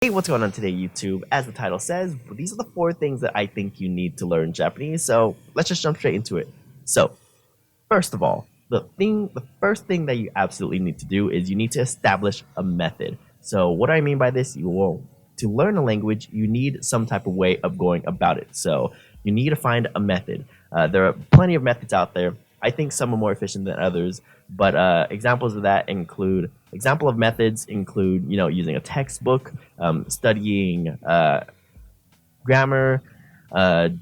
Hey, what's going on today, YouTube? As the title says, these are the 4 things that I think you need to learn Japanese. So let's just jump straight into it. So, first of all, the first thing that you absolutely need to do is you need to establish a method. So, what do I mean by this? To learn a language, you need some type of way of going about it. So, you need to find a method. There are plenty of methods out there. I think some are more efficient than others, but examples of that include example of methods include using a textbook, studying grammar,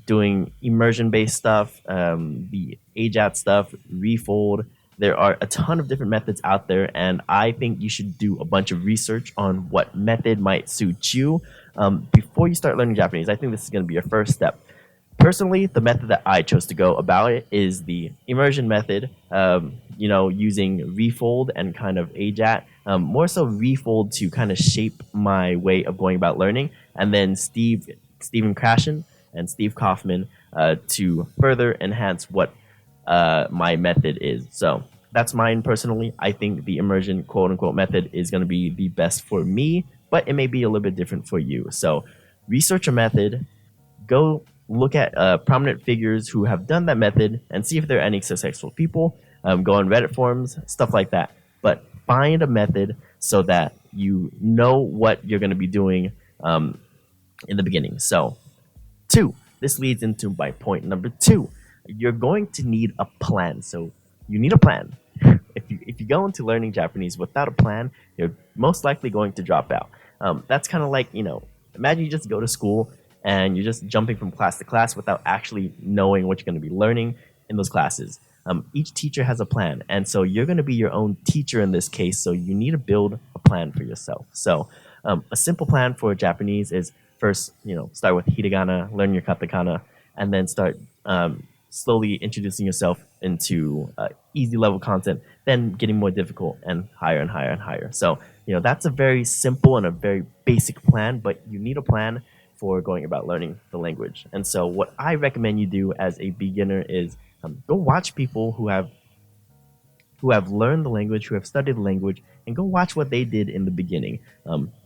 doing immersion based stuff, the AJAT stuff, Refold. There are a ton of different methods out there, and I think you should do a bunch of research on what method might suit you before you start learning Japanese. I think this is going to be your first step. Personally, the method that I chose to go about it is the immersion method, using Refold and kind of AJAT, more so Refold to kind of shape my way of going about learning, and then Stephen Krashen and Steve Kaufman to further enhance what my method is. So that's mine personally. I think the immersion quote unquote method is going to be the best for me, but it may be a little bit different for you. So research a method, go look at prominent figures who have done that method and see if there are any successful people. Go on Reddit forums, stuff like that. But find a method so that you know what you're going to be doing in the beginning. So, this leads into my point number 2. You're going to need a plan. So, you need a plan. If you go into learning Japanese without a plan, you're most likely going to drop out. That's kind of like, imagine you just go to school and you're just jumping from class to class without actually knowing what you're going to be learning in those classes. Each teacher has a plan, and so you're going to be your own teacher in this case, so you need to build a plan for yourself. So a simple plan for Japanese is first, start with hiragana, learn your katakana, and then start slowly introducing yourself into easy level content, then getting more difficult and higher and higher and higher. So, that's a very simple and a very basic plan, but you need a plan for going about learning the language. And so, what I recommend you do as a beginner is go watch people who have learned the language, who have studied the language, and go watch what they did in the beginning.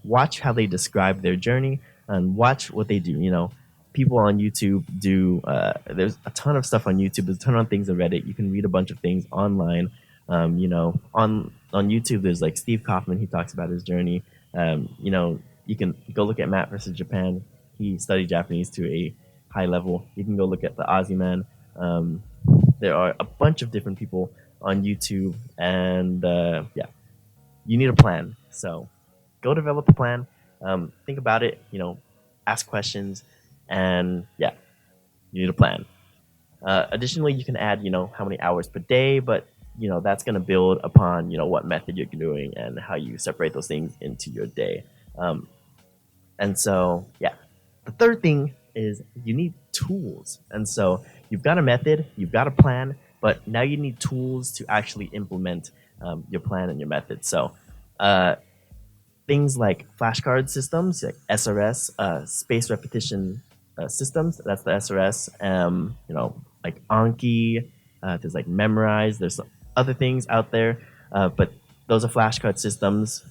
Watch how they describe their journey, and watch what they do. People on YouTube do. There's a ton of stuff on YouTube. There's a ton of things on Reddit. You can read a bunch of things online. On YouTube, there's like Steve Kaufman. He talks about his journey. You can go look at Matt versus Japan. He studied Japanese to a high level. You can go look at the Aussie Man. There are a bunch of different people on YouTube, and you need a plan. So go develop a plan. Think about it. Ask questions, and you need a plan. Additionally, you can add how many hours per day, but that's going to build upon what method you're doing and how you separate those things into your day. And so, the third thing is you need tools. And so you've got a method, you've got a plan, but now you need tools to actually implement your plan and your method. So things like flashcard systems, like SRS, space repetition systems. That's the SRS. Like Anki. There's like Memrise. There's other things out there, but those are flashcard systems.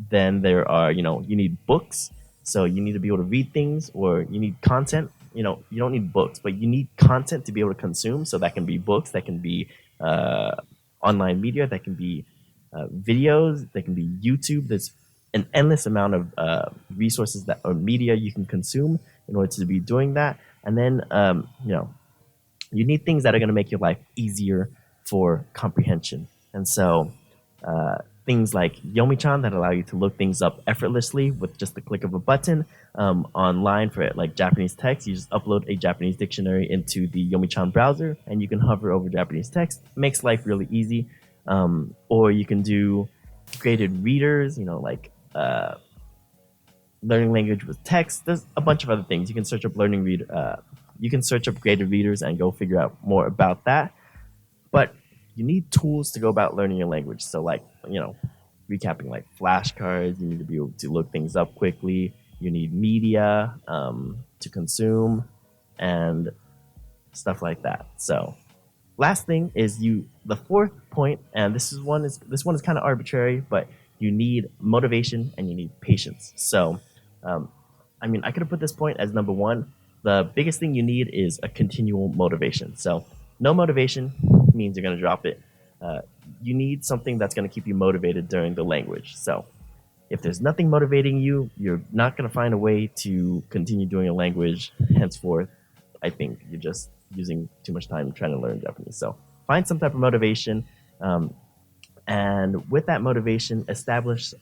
Then there are, you need books. So you need to be able to read things, or you need content. You don't need books, but you need content to be able to consume. So that can be books, that can be online media, that can be videos, that can be YouTube. There's an endless amount of resources or media you can consume in order to be doing that. And then, you need things that are going to make your life easier for comprehension. And so, things like Yomi-chan that allow you to look things up effortlessly with just the click of a button. Online for it, like Japanese text, you just upload a Japanese dictionary into the Yomi-chan browser, and you can hover over Japanese text. It makes life really easy. Or you can do graded readers, like learning language with text. There's a bunch of other things. You can search up you can search up graded readers and go figure out more about that. But you need tools to go about learning your language. So recapping like flashcards, you need to be able to look things up quickly. You need media to consume and stuff like that. So last thing is the fourth point, and this one is kind of arbitrary, but you need motivation and you need patience. So, I could have put this point as number one. The biggest thing you need is a continual motivation. So, no motivation means you're going to drop it. Uh, you need something that's going to keep you motivated during the language. So, if there's nothing motivating you, you're not going to find a way to continue doing a language. Henceforth, I think you're just using too much time trying to learn Japanese. So, find some type of motivation. And with that motivation, establish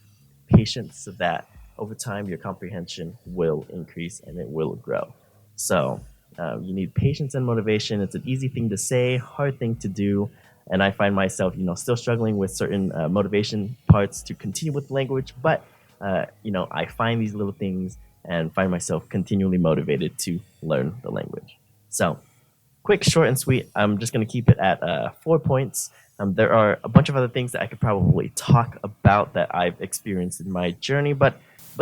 patience so that over time your comprehension will increase and it will grow. So you need patience and motivation. It's an easy thing to say, hard thing to do. And I find myself, still struggling with certain motivation parts to continue with the language. But, I find these little things and find myself continually motivated to learn the language. So quick, short, and sweet. I'm just going to keep it at 4 points. There are a bunch of other things that I could probably talk about that I've experienced in my journey, but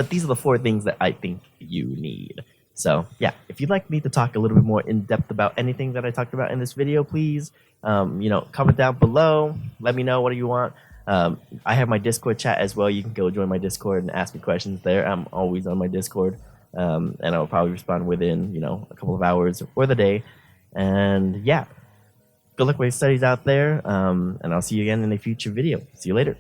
these are the 4 things that I think you need. So yeah, if you'd like me to talk a little bit more in depth about anything that I talked about in this video, please, comment down below. Let me know what do you want. I have my Discord chat as well. You can go join my Discord and ask me questions there. I'm always on my Discord, and I'll probably respond within a couple of hours or the day. And yeah, good luck with your studies out there, and I'll see you again in a future video. See you later.